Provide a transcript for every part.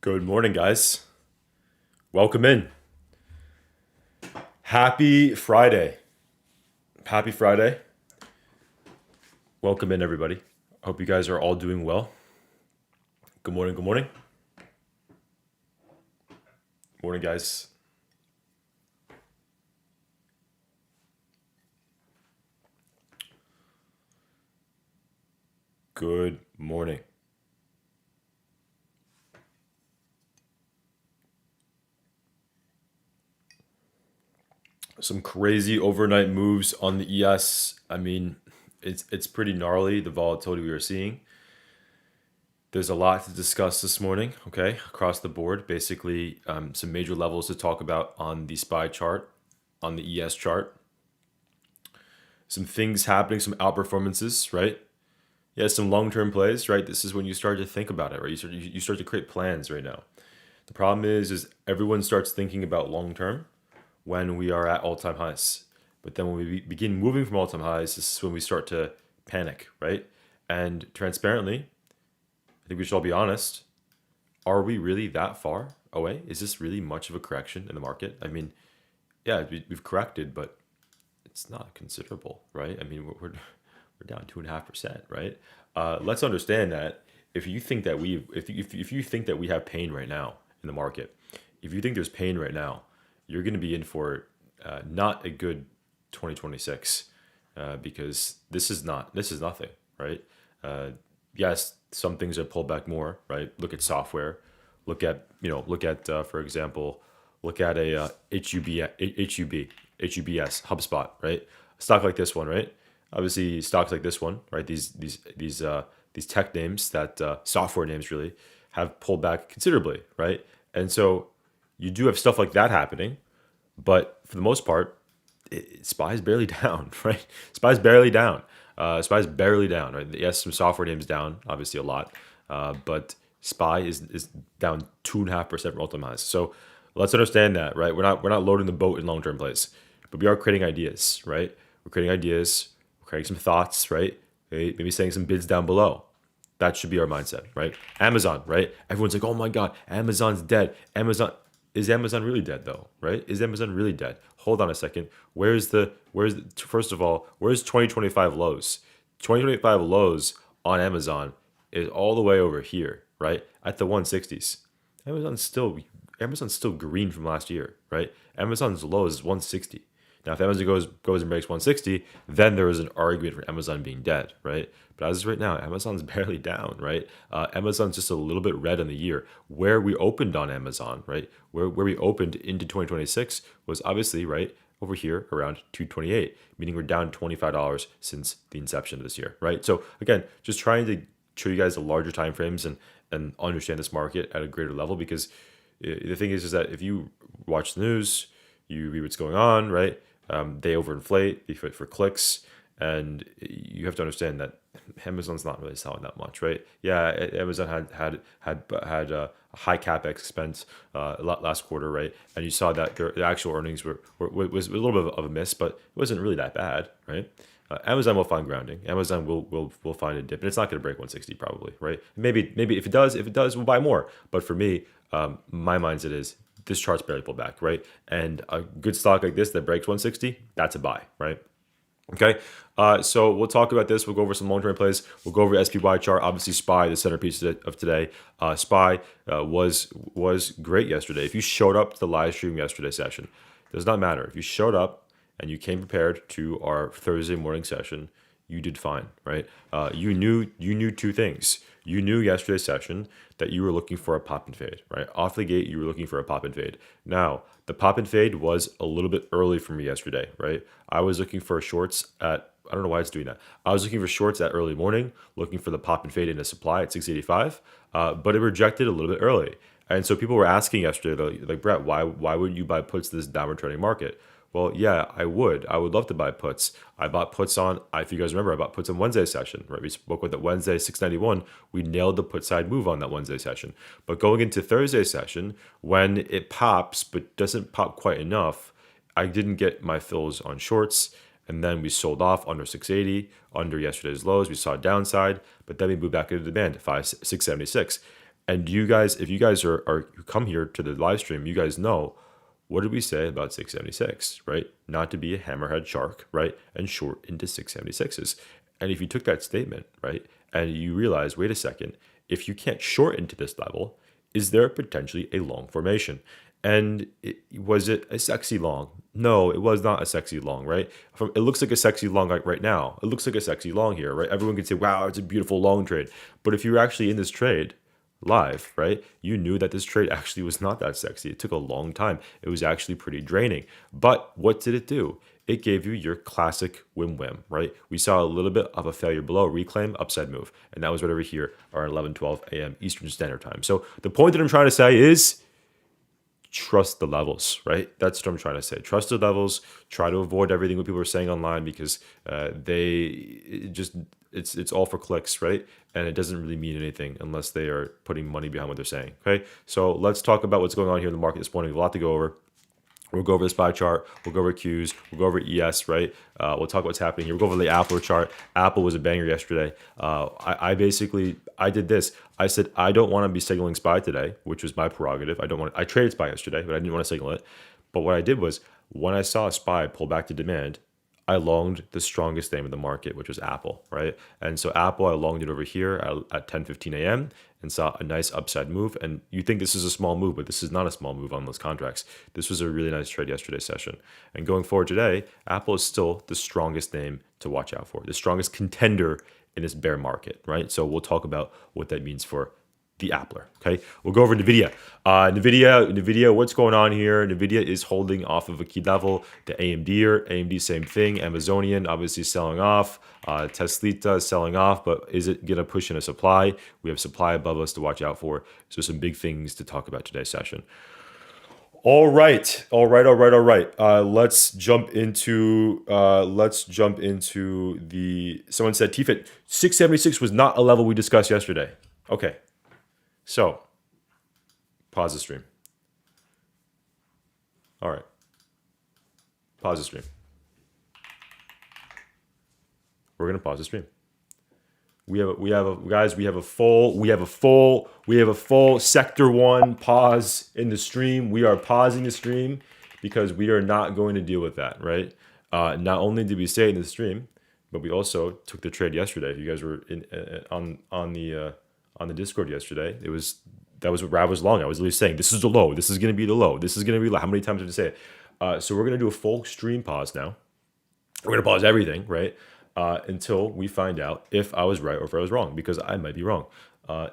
Good morning, guys. Welcome in. Happy Friday. Happy Friday. Welcome in, everybody. Hope you guys are all doing well. Good morning. Good morning. Morning, guys. Good morning. Some crazy overnight moves on the ES. I mean, it's pretty gnarly, the volatility we are seeing. There's a lot to discuss this morning, okay, across the board. Basically, some major levels to talk about on the SPY chart, on the ES chart. Some things happening, some outperformances, right? Yeah, some long-term plays, right? This is when you start to think about it, right? You start to create plans right now. The problem is everyone starts thinking about long-term when we are at all-time highs. But then when we begin moving from all-time highs, this is when we start to panic, right? And transparently, I think we should all be honest. Are we really that far away? Is this really much of a correction in the market? I mean, yeah, we've corrected, but it's not considerable, right? I mean, we're down 2.5%, right? Let's understand that if you think that if you think that we have pain right now in the market, if you think there's pain right now, you're going to be in for not a good 2026 because this is nothing, right? Yes, some things are pulled back more, right? Look at software, for example, look at a HUBS, HubSpot, right? A stock like this one, right? Obviously, stocks like this one, right? These tech names that software names really have pulled back considerably, right? And so you do have stuff like that happening, but for the most part, SPY is barely down, right? SPY is barely down. SPY is barely down, right? Yes, some software names down, obviously a lot, but SPY is down 2.5% from all-time highs. So let's understand that, right? We're not loading the boat in long-term plays, but we are creating ideas, right? We're creating ideas, we're creating some thoughts, right? Maybe setting some bids down below. That should be our mindset, right? Amazon, right? Everyone's like, oh my God, Amazon's dead. Is Amazon really dead though, right? Is Amazon really dead? Hold on a second. First of all, where's 2025 lows? 2025 lows on Amazon is all the way over here, right? At the 160s. Amazon's still green from last year, right? Amazon's low is 160. Now, if Amazon goes and breaks 160, then there is an argument for Amazon being dead, right? But as of right now, Amazon's barely down, right? Amazon's just a little bit red on the year. Where we opened on Amazon, right? Where we opened into 2026 was obviously right over here around 228, meaning we're down $25 since the inception of this year, right? So again, just trying to show you guys the larger time frames and understand this market at a greater level because the thing is that if you watch the news, you read what's going on, right? They overinflate, they fit for clicks, and you have to understand that Amazon's not really selling that much, right? Yeah, Amazon had a high capex expense last quarter, right? And you saw that their actual earnings was a little bit of a miss, but it wasn't really that bad, right? Amazon will find grounding. Amazon will find a dip, and it's not going to break 160 probably, right? Maybe if it does, we'll buy more. But for me, my mindset is this chart's barely pulled back, right? And a good stock like this that breaks 160, that's a buy, right? Okay, so we'll talk about this. We'll go over some long-term plays. We'll go over SPY chart. Obviously, SPY, the centerpiece of today. SPY was great yesterday. If you showed up to the live stream yesterday session, it does not matter. If you showed up and you came prepared to our Thursday morning session, you did fine, right? You knew two things. You knew yesterday's session that you were looking for a pop and fade, right? Off the gate, you were looking for a pop and fade. Now, the pop and fade was a little bit early for me yesterday, right? I was looking for shorts at, I don't know why it's doing that. I was looking for shorts at early morning, looking for the pop and fade into supply at 685, but it rejected a little bit early. And so people were asking yesterday, like, Brett, why wouldn't you buy puts in this downward trending market? Well, yeah, I would. I would love to buy puts. I bought puts on, if you guys remember, I bought puts on Wednesday session, right? We spoke with that Wednesday, 691. We nailed the put side move on that Wednesday session. But going into Thursday session, when it pops but doesn't pop quite enough, I didn't get my fills on shorts. And then we sold off under 680, under yesterday's lows. We saw a downside, but then we moved back into the band, 676. And you guys, if you guys are come here to the live stream, you guys know what did we say about 676, right? Not to be a hammerhead shark, right? And short into 676s. And if you took that statement, right, and you realize, wait a second, if you can't short into this level, is there potentially a long formation? And was it a sexy long? No, it was not a sexy long, right? It looks like a sexy long like right now. It looks like a sexy long here, right? Everyone can say, wow, it's a beautiful long trade. But if you're actually in this trade, live, right? You knew that this trade actually was not that sexy. It took a long time. It was actually pretty draining. But what did it do? It gave you your classic whim, right? We saw a little bit of a failure below, reclaim, upside move. And that was right over here around 11:12 a.m. Eastern Standard Time. So the point that I'm trying to say is trust the levels, right? That's what I'm trying to say. Trust the levels. Try to avoid everything what people are saying online because it's all for clicks, right? And it doesn't really mean anything unless they are putting money behind what they're saying. Okay, so let's talk about what's going on here in the market this morning. A lot to go over. We'll go over the SPY chart. We'll go over Qs. We'll go over ES, right? We'll talk about what's happening here. We'll go over the Apple chart. Apple was a banger yesterday. I did this. I said, I don't want to be signaling SPY today, which was my prerogative. I traded SPY yesterday, but I didn't want to signal it. But what I did was when I saw SPY pull back to demand, I longed the strongest name in the market, which was Apple, right? And so Apple, I longed it over here at 10:15 a.m. and saw a nice upside move. And you think this is a small move, but this is not a small move on those contracts. This was a really nice trade yesterday's session. And going forward today, Apple is still the strongest name to watch out for, the strongest contender in this bear market, right? So we'll talk about what that means for the Appler. Okay, we'll go over Nvidia. Nvidia, what's going on here? Nvidia is holding off of a key level. The AMD, same thing. Amazonian, obviously selling off. Teslita is selling off, but is it going to push in a supply? We have supply above us to watch out for. So some big things to talk about today's session. All right. Let's jump into the. Someone said TFIT 676 was not a level we discussed yesterday. Okay. So, pause the stream. All right. Pause the stream. We're gonna pause the stream. We have a full sector 1 pause in the stream. We are pausing the stream because we are not going to deal with that, right? Not only did we say it in the stream, but we also took the trade yesterday. If you guys were on the Discord yesterday, that was what Rav was long. I was literally saying, this is the low. This is going to be the low. This is going to be low. How many times did I say it? So we're going to do a full stream pause now. We're going to pause everything, right? Until we find out if I was right or if I was wrong, because I might be wrong.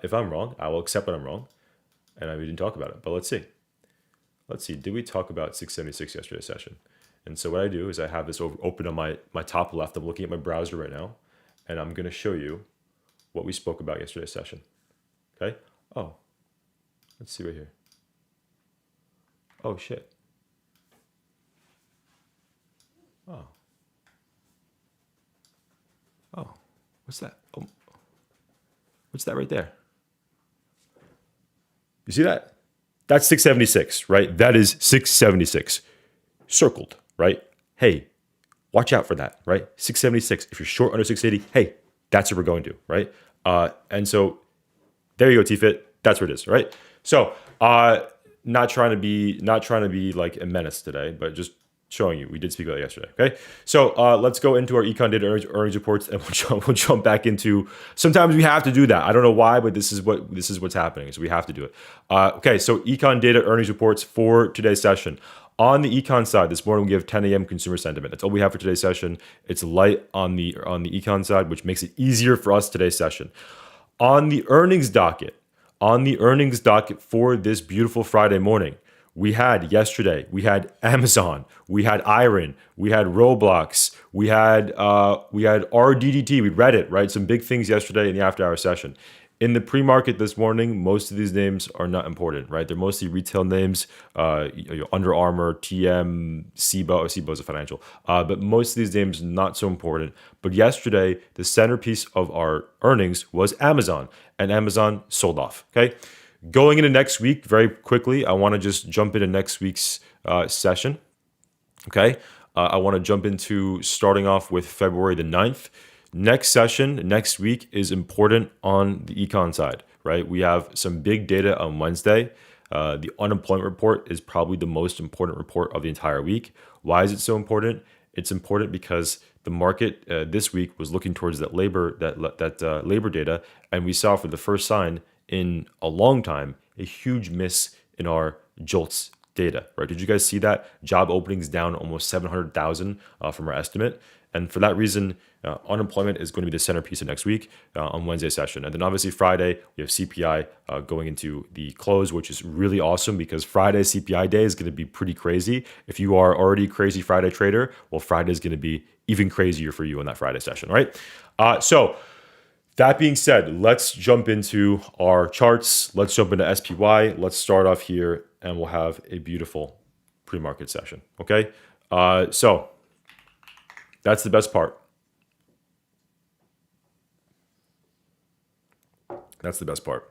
If I'm wrong, I will accept that I'm wrong, and we didn't talk about it. But let's see. Did we talk about 676 yesterday's session? And so what I do is I have this open on my top left. I'm looking at my browser right now, and I'm going to show you what we spoke about yesterday's session. Okay? Oh, let's see right here. Oh, shit. Oh, what's that? Oh, what's that right there? You see that? That's 676, right? That is 676 circled, right? Hey, watch out for that, right? 676. If you're short under 680, hey, that's what we're going to, right? And so there you go, TFIT. That's where it is, right? So not trying to be like a menace today, but just showing you. We did speak about it yesterday, okay? So let's go into our econ data earnings reports, and we'll jump back into. Sometimes we have to do that. I don't know why, but this is what's happening. So we have to do it. Okay, so econ data earnings reports for today's session. On the econ side, this morning we have 10 a.m. consumer sentiment. That's all we have for today's session. It's light on the econ side, which makes it easier for us today's session. On the earnings docket for this beautiful Friday morning, we had Amazon, we had Iron, we had Roblox, we had RDDT, we read it, right? Some big things yesterday in the after hour session. In the pre-market this morning, most of these names are not important, right? They're mostly retail names, Under Armour, TM, SIBO is a financial, but most of these names not so important. But yesterday, the centerpiece of our earnings was Amazon, and Amazon sold off, okay? Going into next week, very quickly, I want to just jump into next week's session, okay? I want to jump into starting off with February the 9th. Next session, next week, is important on the econ side. right? We have some big data on Wednesday. The unemployment report is probably the most important report of the entire week. Why is it so important? It's important because the market this week was looking towards that labor labor data, and we saw for the first sign in a long time a huge miss in our JOLTS data. Right? Did you guys see that? Job openings down almost 700,000 from our estimate. And for that reason, unemployment is going to be the centerpiece of next week on Wednesday session. And then obviously Friday, we have CPI going into the close, which is really awesome because Friday CPI day is going to be pretty crazy. If you are already a crazy Friday trader, well, Friday is going to be even crazier for you on that Friday session, right? So that being said, let's jump into our charts. Let's jump into SPY. Let's start off here and we'll have a beautiful pre-market session, okay? So that's the best part. That's the best part.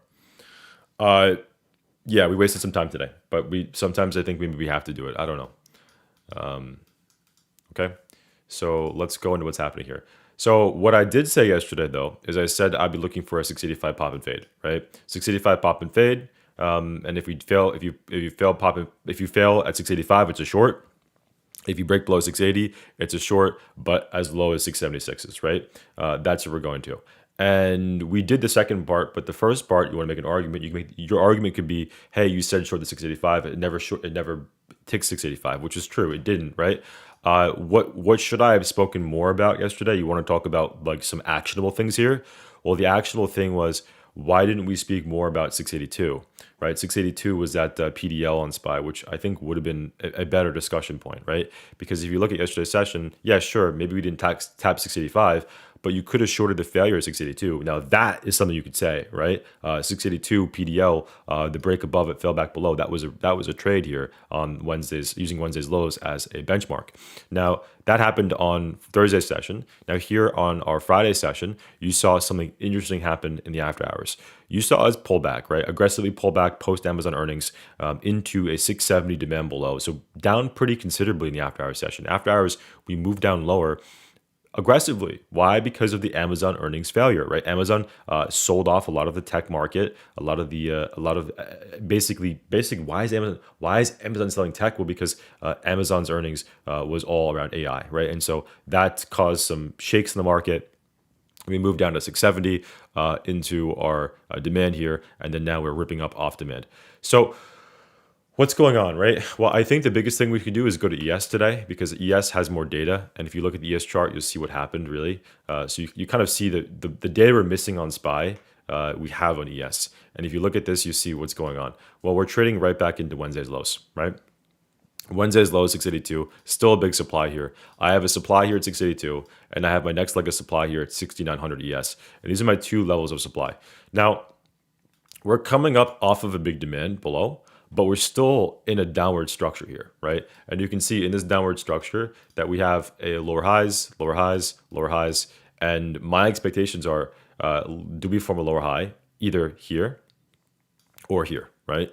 Yeah, we wasted some time today, but sometimes I think we have to do it. I don't know. Okay, so let's go into what's happening here. So what I did say yesterday, though, is I said I'd be looking for a 685 pop and fade, right? 685 pop and fade, and if you fail at 685, it's a short. If you break below 680, it's a short, but as low as 676s, right? That's what we're going to. And we did the second part, but the first part, you want to make an argument. Your argument could be, hey, you said short the 685, it never ticks 685, which is true. It didn't, right? What should I have spoken more about yesterday? You want to talk about like some actionable things here? Well, the actionable thing was, why didn't we speak more about 682, right? 682 was that PDL on SPY, which I think would have been a better discussion point, right? Because if you look at yesterday's session, yeah, sure, maybe we didn't tap 685, but you could have shorted the failure at 682. Now that is something you could say, right? 682 PDL, the break above it, fell back below. That was a trade here on Wednesdays, using Wednesday's lows as a benchmark. Now that happened on Thursday's session. Now here on our Friday session, you saw something interesting happen in the after hours. You saw us pull back, right? Aggressively pull back post Amazon earnings into a 670 demand below. So down pretty considerably in the after hours session. After hours, we moved down lower aggressively. Why? Because of the Amazon earnings failure, right? Amazon sold off a lot of the tech market, basically. Why is Amazon selling tech? Well, because Amazon's earnings was all around AI, right? And so that caused some shakes in the market. We moved down to 670 into our demand here, and then now we're ripping up off demand. So what's going on, right? Well, I think the biggest thing we can do is go to ES today because ES has more data. And if you look at the ES chart, you'll see what happened, really. So you kind of see the data we're missing on SPY, we have on ES. And if you look at this, you see what's going on. Well, we're trading right back into Wednesday's lows, right? Wednesday's low, 682, still a big supply here. I have a supply here at 682, and I have my next leg of supply here at 6900 ES. And these are my two levels of supply. Now, we're coming up off of a big demand below, but we're still in a downward structure here, right? And you can see in this downward structure that we have a lower highs, lower highs, lower highs. And my expectations are, do we form a lower high either here or here, right?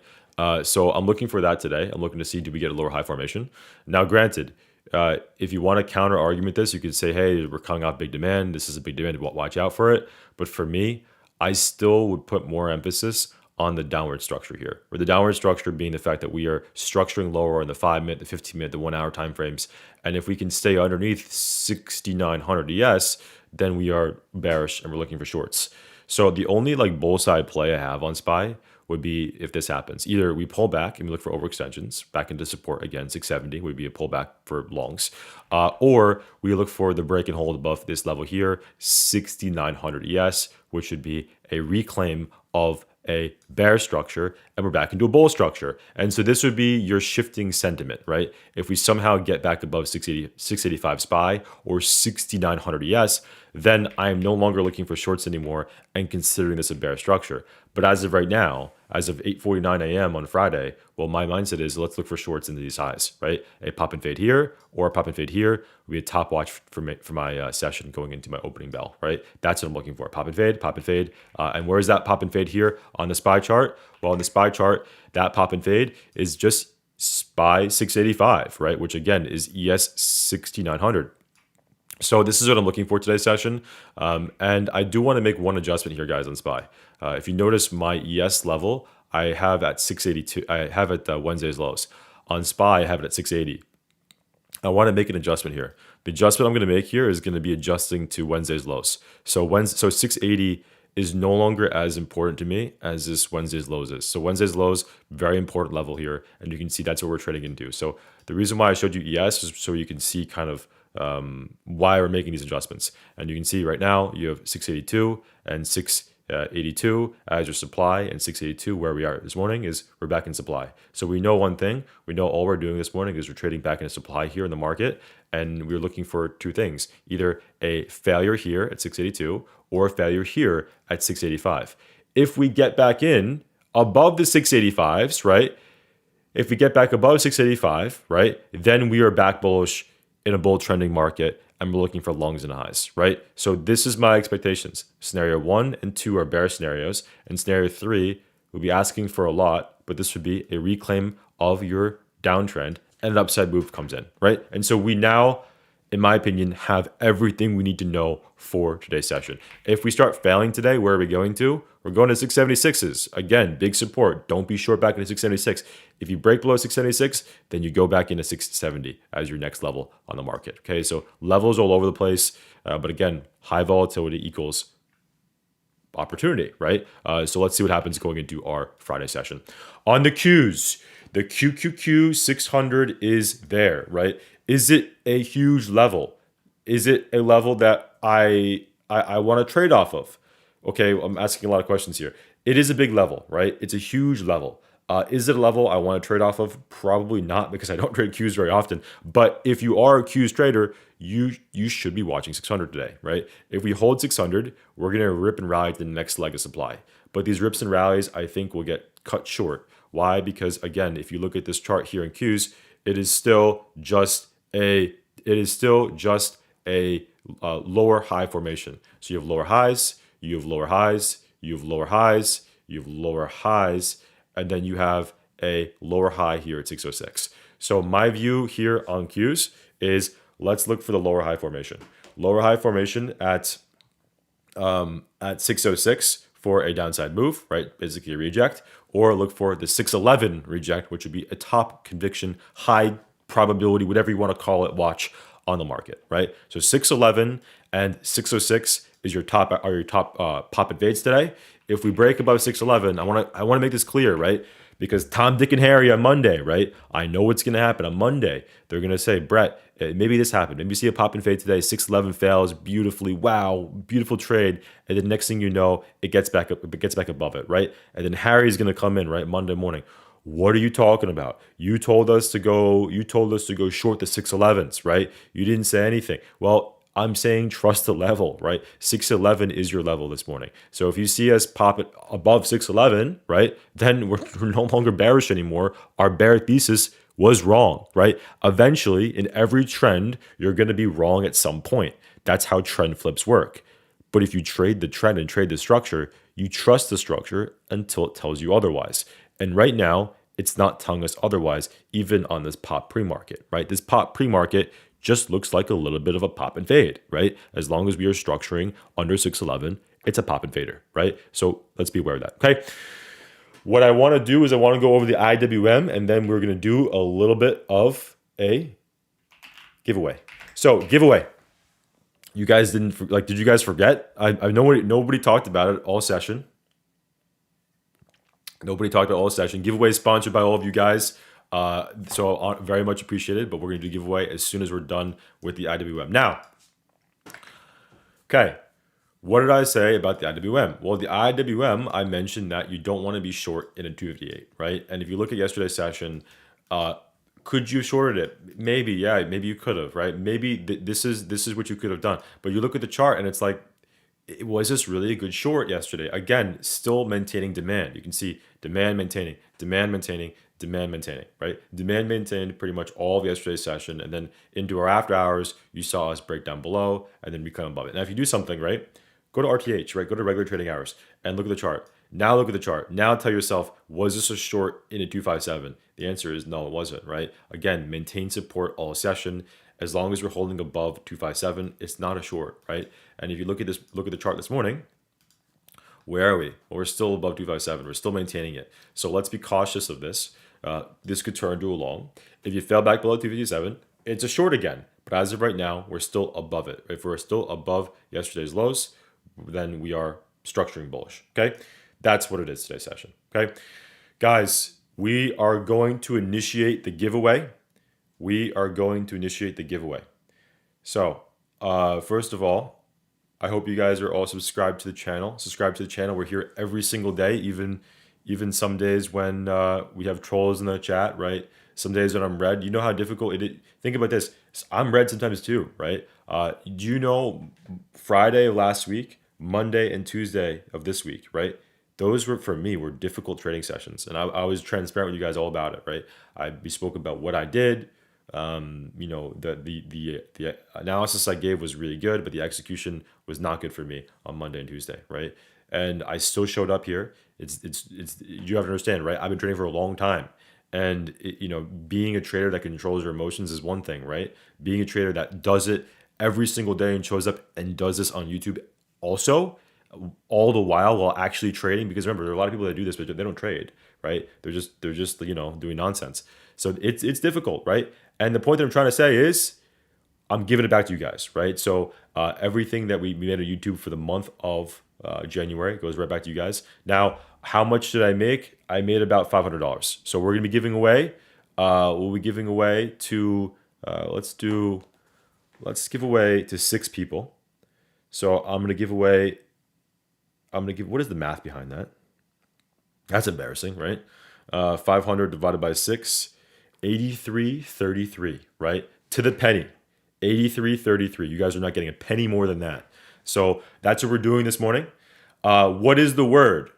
So I'm looking for that today. I'm looking to see, do we get a lower high formation? Now, granted, if you want to counter argument this, you could say, hey, we're coming off big demand. This is a big demand. Watch out for it. But for me, I still would put more emphasis on the downward structure here, where the downward structure being the fact that we are structuring lower in the 5-minute, the 15-minute, the 1-hour time frames. And if we can stay underneath 6,900 ES, then we are bearish and we're looking for shorts. So the only like bull side play I have on SPY would be if this happens. Either we pull back and we look for overextensions back into support again, 670 would be a pullback for longs, or we look for the break and hold above this level here, 6,900 ES, which should be a reclaim of a bear structure, and we're back into a bull structure. And so this would be your shifting sentiment, right? If we somehow get back above 685 SPY or 6,900 ES, then I am no longer looking for shorts anymore and considering this a bear structure. But as of right now, as of 8:49 a.m. on Friday, well, my mindset is let's look for shorts into these highs, right? A pop and fade here or a pop and fade here would be a top watch for my session going into my opening bell, right? That's what I'm looking for. Pop and fade, pop and fade. And where is that pop and fade here on the SPY chart? Well, on the SPY chart, that pop and fade is just SPY 685, right? Which again is ES 6900. So this is what I'm looking for today's session. And I do want to make one adjustment here, guys, on SPY. If you notice my ES level, I have at 682. I have at Wednesday's lows. On SPY, I have it at 680. I want to make an adjustment here. The adjustment I'm going to make here is going to be adjusting to Wednesday's lows. So 680 is no longer as important to me as this Wednesday's lows is. So Wednesday's lows, very important level here, and you can see that's what we're trading into. So the reason why I showed you ES is so you can see kind of why we're making these adjustments. And you can see right now you have 682 and 682 as your supply, and 682 where we are this morning is we're back in supply. So we know one thing. We know all we're doing this morning is we're trading back into supply here in the market, and we're looking for two things: either a failure here at 682 or a failure here at 685. If we get back in above the 685s, right? If we get back above 685, right, then we are back bullish in a bull trending market, and we're looking for longs and highs, right? So this is my expectations. Scenario 1 and 2 are bear scenarios, and scenario 3 would be asking for a lot, but this would be a reclaim of your downtrend, and an upside move comes in, right? And so we now, in my opinion, have everything we need to know for today's session. If we start failing today, where are we going to? We're going to 676s. Again, big support. Don't be short back into 676. If you break below 676, then you go back into 670 as your next level on the market. Okay, so levels all over the place. But again, high volatility equals opportunity, right? So let's see what happens going into our Friday session. On the Qs, the QQQ 600 is there, right? Is it a huge level? Is it a level that I want to trade off of? Okay, I'm asking a lot of questions here. It is a big level, right? It's a huge level. Is it a level I want to trade off of? Probably not, because I don't trade Qs very often. But if you are a Qs trader, you should be watching 600 today, right? If we hold 600, we're going to rip and ride the next leg of supply. But these rips and rallies, I think, will get cut short. Why? Because again, if you look at this chart here in Qs, it is still just a lower high formation. So you have lower highs, you have lower highs, you have lower highs, you have lower highs, and then you have a lower high here at 606. So my view here on Qs is let's look for the lower high formation. Lower high formation at 606 for a downside move, right? Basically a reject, or look for the 611 reject, which would be a top conviction, high probability, whatever you want to call it, watch on the market, right? So 611 and 606 is your top pop invades today. If we break above 611, I want to make this clear, right? Because Tom, Dick, and Harry on Monday, right? I know what's going to happen on Monday. They're going to say, Brett, maybe this happened. Maybe you see a pop and fade today. 611 fails beautifully. Wow, beautiful trade. And then next thing you know, it gets back up. It gets back above it, right? And then Harry's going to come in, right, Monday morning. What are you talking about? You told us to go short the 611s, right? You didn't say anything. Well, I'm saying trust the level, right? 611 is your level this morning. So if you see us pop it above 611, right, then we're no longer bearish anymore. Our bear thesis was wrong, right? Eventually, in every trend, you're going to be wrong at some point. That's how trend flips work. But if you trade the trend and trade the structure, you trust the structure until it tells you otherwise. And right now, it's not telling us otherwise, even on this pop pre-market, right? This pop pre-market just looks like a little bit of a pop and fade, right? As long as we are structuring under 611, it's a pop and fader, right? So let's be aware of that, okay? What I want to do is I want to go over the IWM, and then we're going to do a little bit of a giveaway. So giveaway. You guys didn't, like, did you guys forget? I know nobody talked about it all session. Nobody talked about all session. Giveaway sponsored by all of you guys. So very much appreciated, but we're going to do giveaway as soon as we're done with the IWM. Now, okay, what did I say about the IWM? Well, the IWM, I mentioned that you don't want to be short in a 258, right? And if you look at yesterday's session, could you have shorted it? Maybe, yeah, maybe you could have, right? Maybe this is what you could have done. But you look at the chart and it's like, was this really a good short yesterday? Again, still maintaining demand. You can see demand maintaining, demand maintaining, demand maintaining, right? Demand maintained pretty much all of yesterday's session. And then into our after hours, you saw us break down below and then we come above it. Now, if you do something, right, go to RTH, right? Go to regular trading hours and look at the chart. Now look at the chart. Now tell yourself, was this a short in a 257? The answer is no, it wasn't, right? Again, maintain support all session. As long as we're holding above 257, it's not a short, right? And if you look at the chart this morning, where are we? Well, we're still above 257. We're still maintaining it. So let's be cautious of this. This could turn to a long. If you fell back below 257, it's a short again. But as of right now, we're still above it. If we're still above yesterday's lows, then we are structuring bullish. Okay, that's what it is today's session. Okay, guys, we are going to initiate the giveaway. So, first of all, I hope you guys are all subscribed to the channel. We're here every single day, even some days when we have trolls in the chat, right? Some days when I'm red. You know how difficult it is. Think about this. I'm red sometimes too, right? Do you know Friday of last week, Monday and Tuesday of this week, right? Those were, for me, were difficult trading sessions. And I was transparent with you guys all about it, right? We spoke about what I did. The analysis I gave was really good, but the execution was not good for me on Monday and Tuesday, right? And I still showed up here. It's you have to understand, right? I've been trading for a long time, and being a trader that controls your emotions is one thing, right? Being a trader that does it every single day and shows up and does this on YouTube also, all the while actually trading. Because remember, there are a lot of people that do this, but they don't trade, right? They're just doing nonsense. So it's difficult, right? And the point that I'm trying to say is, I'm giving it back to you guys, right? So everything that we made on YouTube for the month of January goes right back to you guys. Now, how much did I make? I made about $500. So we're gonna be giving away. We'll be giving away to let's give away to 6 people. So I'm gonna give. What is the math behind that? That's embarrassing, right? 500 divided by 6. 83.33, right? To the penny. 83.33. You guys are not getting a penny more than that. So that's what we're doing this morning. What is the word?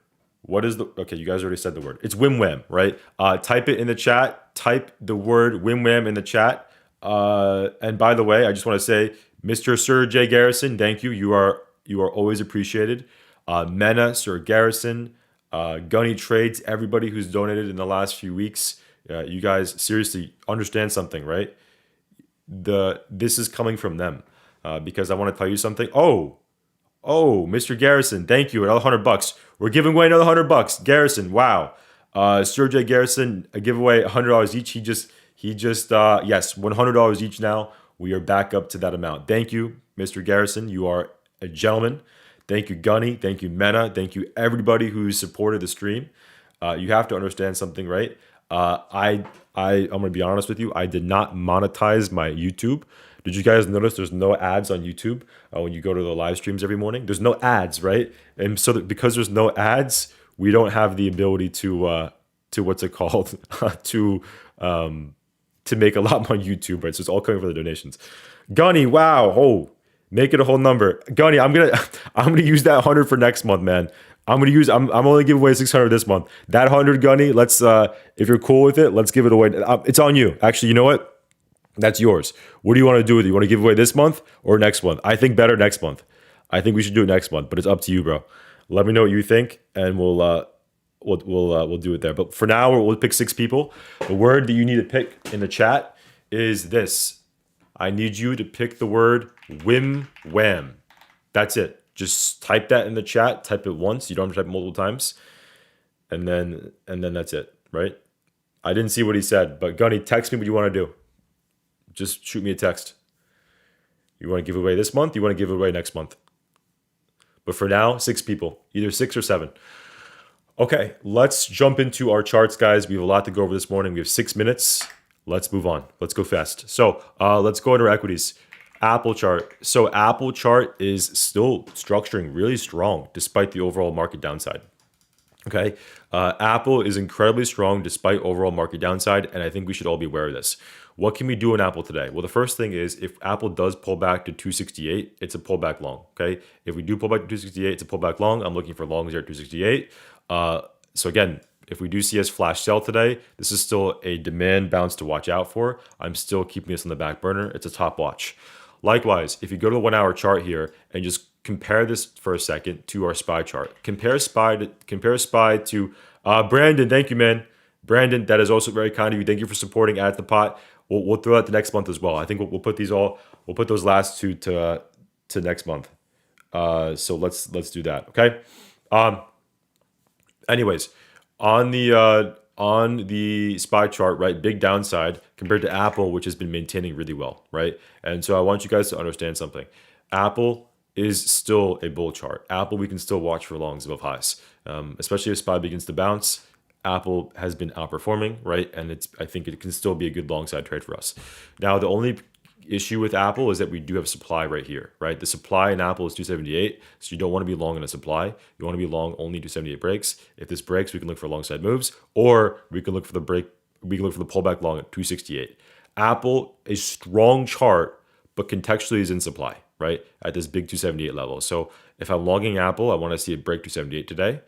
Okay, you guys already said the word. It's whim-wham, right? Type it in the chat. Type the word whim-wham in the chat. And by the way, I just want to say, Mr. Sir J. Garrison, thank you. You are always appreciated. Mena, Sir Garrison, Gunny Trades, everybody who's donated in the last few weeks. You guys seriously understand something, right? This is coming from them, because I want to tell you something. Oh, Mr. Garrison, thank you. Another $100. We're giving away another $100. Garrison, wow. Sir J. Garrison, a giveaway $100 each. He just yes, $100 each now. We are back up to that amount. Thank you, Mr. Garrison. You are a gentleman. Thank you, Gunny. Thank you, Mena. Thank you, everybody who supported the stream. You have to understand something, right? I'm gonna be honest with you. I did not monetize my YouTube. Did you guys notice there's no ads on YouTube when you go to the live streams every morning? There's no ads, right? And so because there's no ads, we don't have the ability to what's it called to make a lot more YouTube, right? So it's all coming from the donations. Gunny, wow, make it a whole number. Gunny, I'm gonna use that 100 for next month, man. I'm only giving away 600 this month. That 100, Gunny, let's if you're cool with it, let's give it away. It's on you. Actually, you know what? That's yours. What do you want to do with it? You want to give away this month or next month? I think better next month. I think we should do it next month, but it's up to you, bro. Let me know what you think, and we'll do it there. But for now, we'll pick 6 people. The word that you need to pick in the chat is this. I need you to pick the word whim-wham. That's it. Just type that in the chat. Type it once. You don't have to type it multiple times. And then that's it, right? I didn't see what he said, but Gunny, text me what you want to do. Just shoot me a text. You want to give away this month? You want to give away next month? But for now, 6 people. Either 6 or 7. Okay, let's jump into our charts, guys. We have a lot to go over this morning. We have 6 minutes. Let's move on. Let's go fast. So let's go into our equities. Apple chart. So Apple chart is still structuring really strong despite the overall market downside. Okay, Apple is incredibly strong despite overall market downside, and I think we should all be aware of this. What can we do in Apple today? Well, the first thing is if Apple does pull back to 268, it's a pullback long. Okay, if we do pull back to 268, it's a pullback long. I'm looking for longs here at 268. So again, if we do see us flash sell today, this is still a demand bounce to watch out for. I'm still keeping this on the back burner. It's a top watch. Likewise, if you go to the 1 hour chart here and just compare this for a second to our SPY chart, compare SPY to Brandon. Thank you, man. Brandon, that is also very kind of you. Thank you for supporting At the Pot. we'll throw that to next month as well. I think we'll put those last two to next month. So let's do that. Okay. Um, Anyways, on the SPY chart, right, big downside compared to Apple, which has been maintaining really well, right? And so I want you guys to understand something. Apple is still a bull chart. Apple we can still watch for longs above highs, especially if SPY begins to bounce. Apple has been outperforming, right? And I think it can still be a good long side trade for us. Now, the only issue with Apple is that we do have supply right here, right? The supply in Apple is 278, so you don't want to be long in a supply. You want to be long only 278 breaks. If this breaks, we can look for long side moves, or we can look for the break. We can look for the pullback long at 268. Apple, a strong chart, but contextually is in supply, right? At this big 278 level. So if I'm longing Apple, I want to see it break 278 today,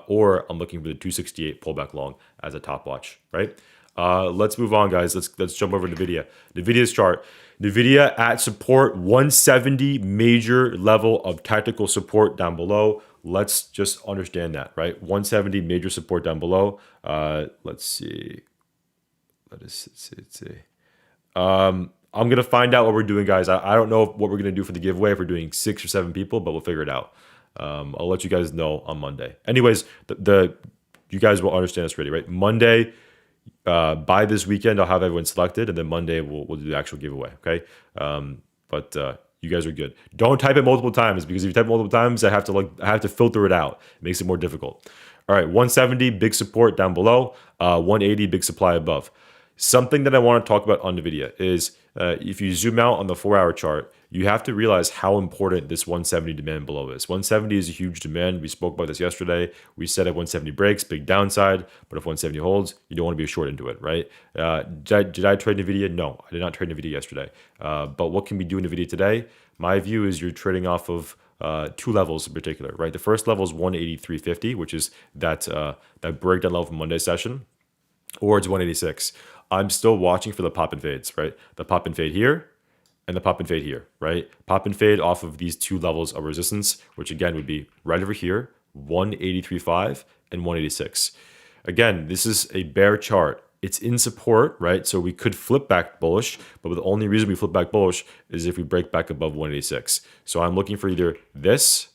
or I'm looking for the 268 pullback long as a top watch, right? Let's move on, guys. Let's jump over to Nvidia. Nvidia's chart. Nvidia at support 170 major level of tactical support down below. Let's just understand that, right? 170 major support down below. Let's see. Let's see. I'm gonna find out what we're doing, guys. I don't know what we're gonna do for the giveaway if we're doing 6 or 7 people, but we'll figure it out. I'll let you guys know on Monday. Anyways, you guys will understand this already, right? Monday, by this weekend, I'll have everyone selected, and then Monday we'll do the actual giveaway. Okay, but you guys are good. Don't type it multiple times, because if you type multiple times, I have to filter it out. It makes it more difficult. All right, 170 big support down below, 180 big supply above. Something that I want to talk about on Nvidia is if you zoom out on the 4-hour chart, you have to realize how important this 170 demand below is. 170 is a huge demand. We spoke about this yesterday. We said if 170 breaks, big downside, but if 170 holds, you don't want to be a short into it, right? Did I trade Nvidia? No, I did not trade Nvidia yesterday. But what can we do in Nvidia today? My view is you're trading off of 2 levels in particular, right? The first level is 183.50, which is that breakdown level from Monday session, or it's 186. I'm still watching for the pop and fades, right? The pop and fade here and the pop and fade here, right? Pop and fade off of these 2 levels of resistance, which again would be right over here, 183.5 and 186. Again, this is a bear chart. It's in support, right? So we could flip back bullish, but the only reason we flip back bullish is if we break back above 186. So I'm looking for either this,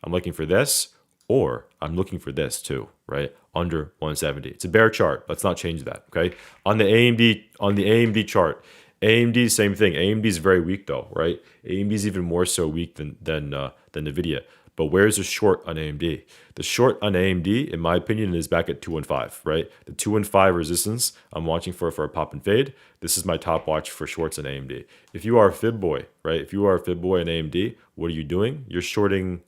I'm looking for this, or I'm looking for this too, right? Under 170. It's a bear chart. Let's not change that, okay? On the AMD chart, AMD, same thing. AMD is very weak though, right? AMD is even more so weak than Nvidia. But where's the short on AMD? The short on AMD, in my opinion, is back at 215, right? The 215 resistance I'm watching for a pop and fade. This is my top watch for shorts on AMD. If you are a fib boy, right? If you are a fib boy on AMD, what are you doing? You're shorting.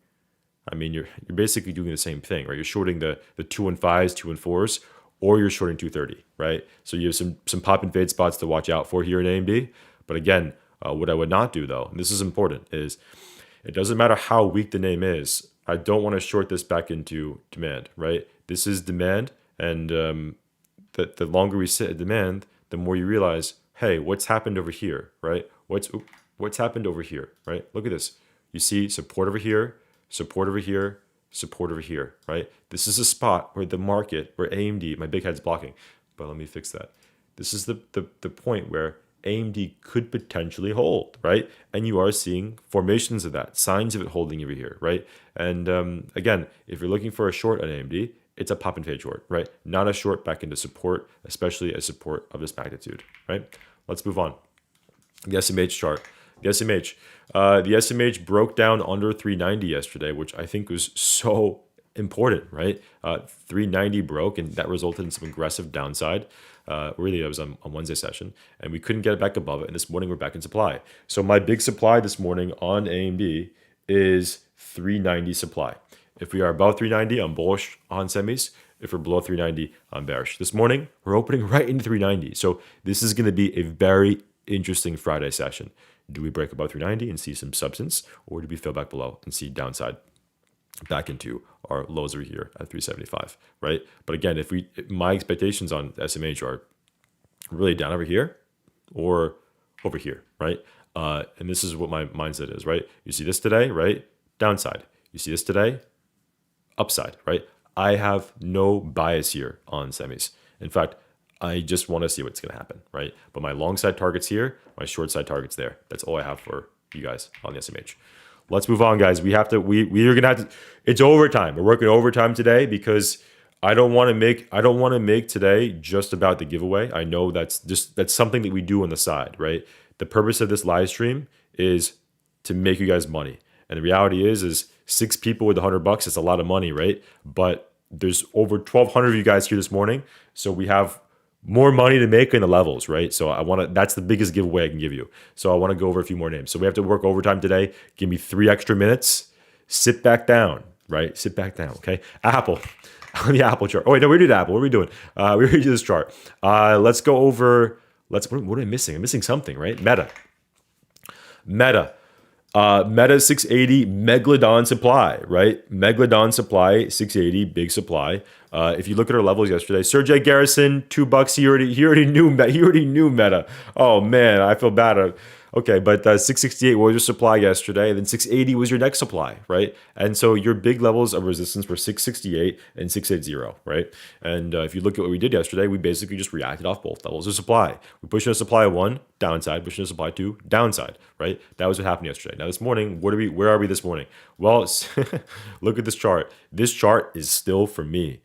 I mean, you're basically doing the same thing, right? You're shorting the 215s, 214s, or you're shorting 230, right? So you have some pop and fade spots to watch out for here in AMD. But again, what I would not do though, and this is important, is it doesn't matter how weak the name is. I don't want to short this back into demand, right? This is demand, and the longer we sit at demand, the more you realize, hey, what's happened over here, right? What's happened over here, right? Look at this. You see support over here, support over here, support over here, right? This is a spot where the market, where AMD, my big head's blocking, but let me fix that. This is the point where AMD could potentially hold, right? And you are seeing formations of that, signs of it holding over here, right? And again, if you're looking for a short on AMD, it's a pop and fade short, right? Not a short back into support, especially a support of this magnitude, right? Let's move on. The SMH chart. The SMH broke down under 390 yesterday, which I think was so important, right? 390 broke, and that resulted in some aggressive downside. Really, that was on Wednesday session, and we couldn't get it back above it. And this morning, we're back in supply. So my big supply this morning on AMD is 390 supply. If we are above 390, I'm bullish on semis. If we're below 390, I'm bearish. This morning, we're opening right into 390. So this is going to be a very interesting Friday session. Do we break above 390 and see some substance, or do we fill back below and see downside back into our lows over here at 375, right? But again, my expectations on SMH are really down over here or over here, right? And this is what my mindset is, right? You see this today, right? Downside. You see this today, upside, right? I have no bias here on semis. In fact, I just want to see what's going to happen, right? But my long side target's here, my short side target's there. That's all I have for you guys on the SMH. Let's move on, guys. We are gonna have to. It's overtime. We're working overtime today because I don't want to make today just about the giveaway. I know that's something that we do on the side, right? The purpose of this live stream is to make you guys money. And the reality is 6 people with $100, it's a lot of money, right? But there's over 1,200 of you guys here this morning, so we have more money to make in the levels, right? So that's the biggest giveaway I can give you. So I want to go over a few more names. So we have to work overtime today. Give me 3 extra minutes. Sit back down, right? Sit back down, okay? Apple. On the Apple chart. Oh, wait, no, we did Apple. What are we doing? We already did this chart. Let's go over, what am I missing? I'm missing something, right? Meta. Meta 680 Megalodon supply, right? Megalodon supply 680 big supply. If you look at our levels yesterday, Sergey Garrison $2. He already knew Meta. Oh man, I feel bad. Okay, but 668 was your supply yesterday, and then 680 was your next supply, right? And so your big levels of resistance were 668 and 680, right? And if you look at what we did yesterday, we basically just reacted off both levels of supply. We pushed in a supply 1, downside, pushing a supply 2, downside, right? That was what happened yesterday. Now this morning, where are we this morning? Well, look at this chart. This chart is still for me.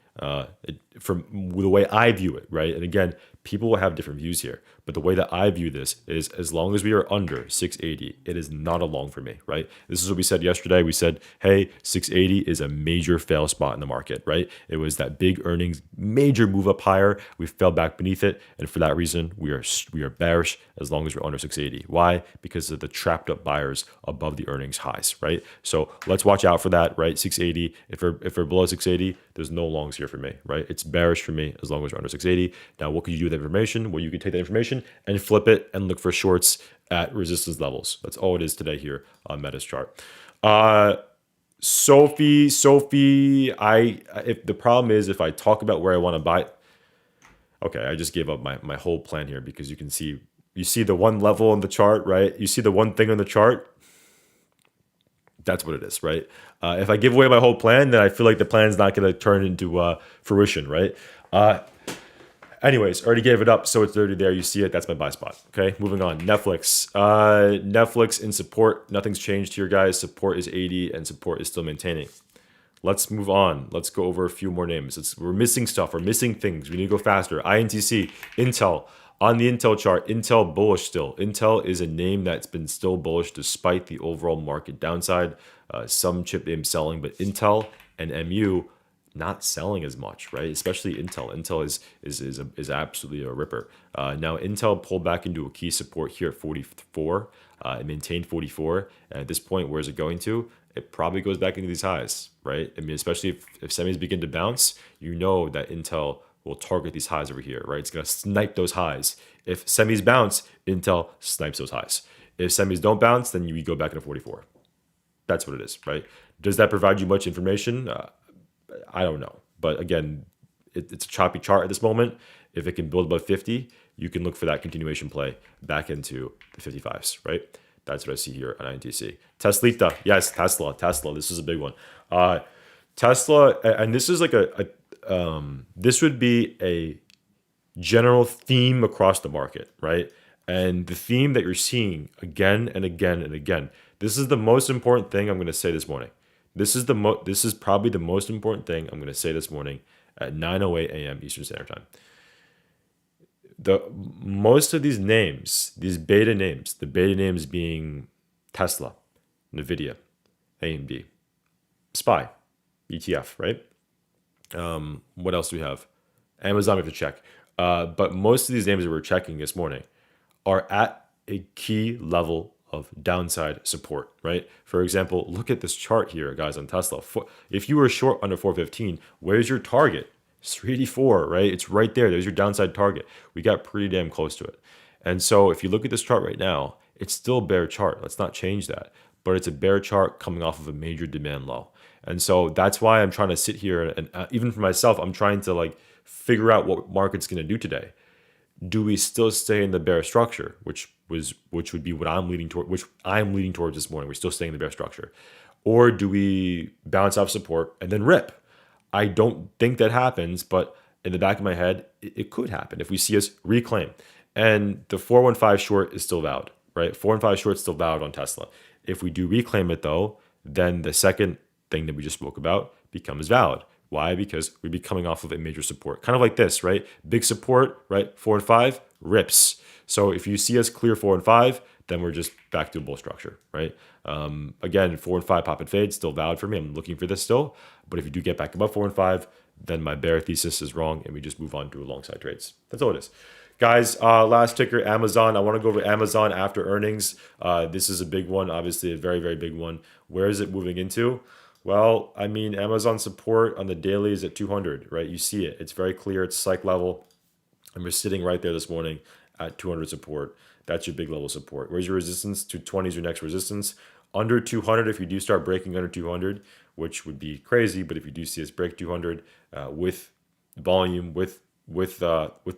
From the way I view it, right? And again, people will have different views here, but the way that I view this is as long as we are under 680, it is not a long for me, right? This is what we said yesterday. We said, hey, 680 is a major fail spot in the market, right? It was that big earnings, major move up higher. We fell back beneath it. And for that reason, we are bearish as long as we're under 680. Why? Because of the trapped up buyers above the earnings highs, right? So let's watch out for that, right? 680, if we're below 680, there's no longs here for me, right? It's bearish for me as long as we're under 680. Now, what could you do with that information? Well, you could take that information and flip it and look for shorts at resistance levels. That's all it is today here on Meta's chart. Sophie, if the problem is if I talk about where I want to buy, okay, I just gave up my whole plan here because you see the one level on the chart, right? You see the one thing on the chart. That's what it is, right? If I give away my whole plan, then I feel like the plan is not going to turn into fruition, right? Anyways, already gave it up, so it's already there. You see it. That's my buy spot. Okay, moving on. Netflix. Netflix in support. Nothing's changed here, guys. Support is 80, and support is still maintaining. Let's move on. Let's go over a few more names. We're missing stuff. We're missing things. We need to go faster. INTC, Intel. On the Intel chart, Intel bullish still. Intel is a name that's been still bullish despite the overall market downside. Some chip names selling, but Intel and MU not selling as much, right? Especially Intel. Intel is absolutely a ripper. Now Intel pulled back into a key support here at 44. It maintained 44. And at this point, where is it going to? It probably goes back into these highs, right? I mean, especially if semis begin to bounce, you know that Intel will target these highs over here, right? It's going to snipe those highs. If semis bounce, Intel snipes those highs. If semis don't bounce, then you go back into 44. That's what it is, right? Does that provide you much information? I don't know. But again, it's a choppy chart at this moment. If it can build above 50, you can look for that continuation play back into the 55s, right? That's what I see here on INTC. Teslita, yes, Tesla. This is a big one. Tesla, and this is like this would be a general theme across the market, right? And the theme that you're seeing again and again and again. This is the most important thing I'm going to say this morning. This is probably the most important thing I'm going to say this morning at 9:08 a.m. Eastern Standard Time. Most of these names, these beta names, the beta names being Tesla, Nvidia, AMD, SPY, ETF, right? What else do we have? Amazon, we have to check. But most of these names that we're checking this morning are at a key level of downside support, right? For example, look at this chart here, guys, on Tesla. If you were short under 415, where's your target? It's 384, right? It's right there. There's your downside target. We got pretty damn close to it. And so if you look at this chart right now, it's still a bear chart. Let's not change that. But it's a bear chart coming off of a major demand low. And so that's why I'm trying to sit here and even for myself, I'm trying to figure out what market's going to do today. Do we still stay in the bear structure, which would be what I'm leaning toward, which I'm leaning towards this morning. We're still staying in the bear structure. Or do we bounce off support and then rip? I don't think that happens, but in the back of my head, it could happen if we see us reclaim. And the 415 short is still valid, right? 415 short is still valid on Tesla. If we do reclaim it though, then the second thing that we just spoke about becomes valid. Why? Because we'd be coming off of a major support, kind of like this, right? Big support, right? 4 and 5 rips. So if you see us clear 4 and 5, then we're just back to a bull structure, right? Again, 4 and 5 pop and fade, still valid for me. I'm looking for this still. But if you do get back above 4 and 5, then my bear thesis is wrong and we just move on to alongside trades. That's all it is. Guys, last ticker, Amazon. I want to go over Amazon after earnings. This is a big one, obviously a very, very big one. Where is it moving into? Well, I mean, Amazon support on the daily is at 200, right? You see it. It's very clear. It's psych level. And we're sitting right there this morning at 200 support. That's your big level support. Where's your resistance? 220 is your next resistance. Under 200, if you do start breaking under 200, which would be crazy, but if you do see us break 200 with volume, with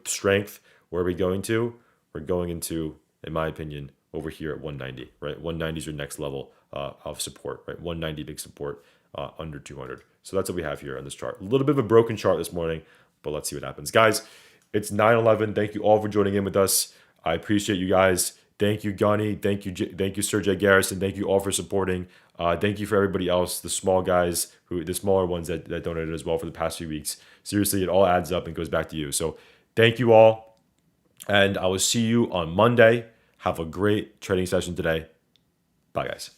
strength, where are we going to? We're going into, in my opinion, over here at 190, right? 190 is your next level of support, right? 190 big support under 200. So that's what we have here on this chart. A little bit of a broken chart this morning, but let's see what happens. Guys, it's 9/11. Thank you all for joining in with us. I appreciate you guys. Thank you, Gunny. Thank you, Sir J. Garrison. Thank you all for supporting. Thank you for everybody else, the small guys, the smaller ones that donated as well for the past few weeks. Seriously, it all adds up and goes back to you. So thank you all. And I will see you on Monday. Have a great trading session today. Bye, guys.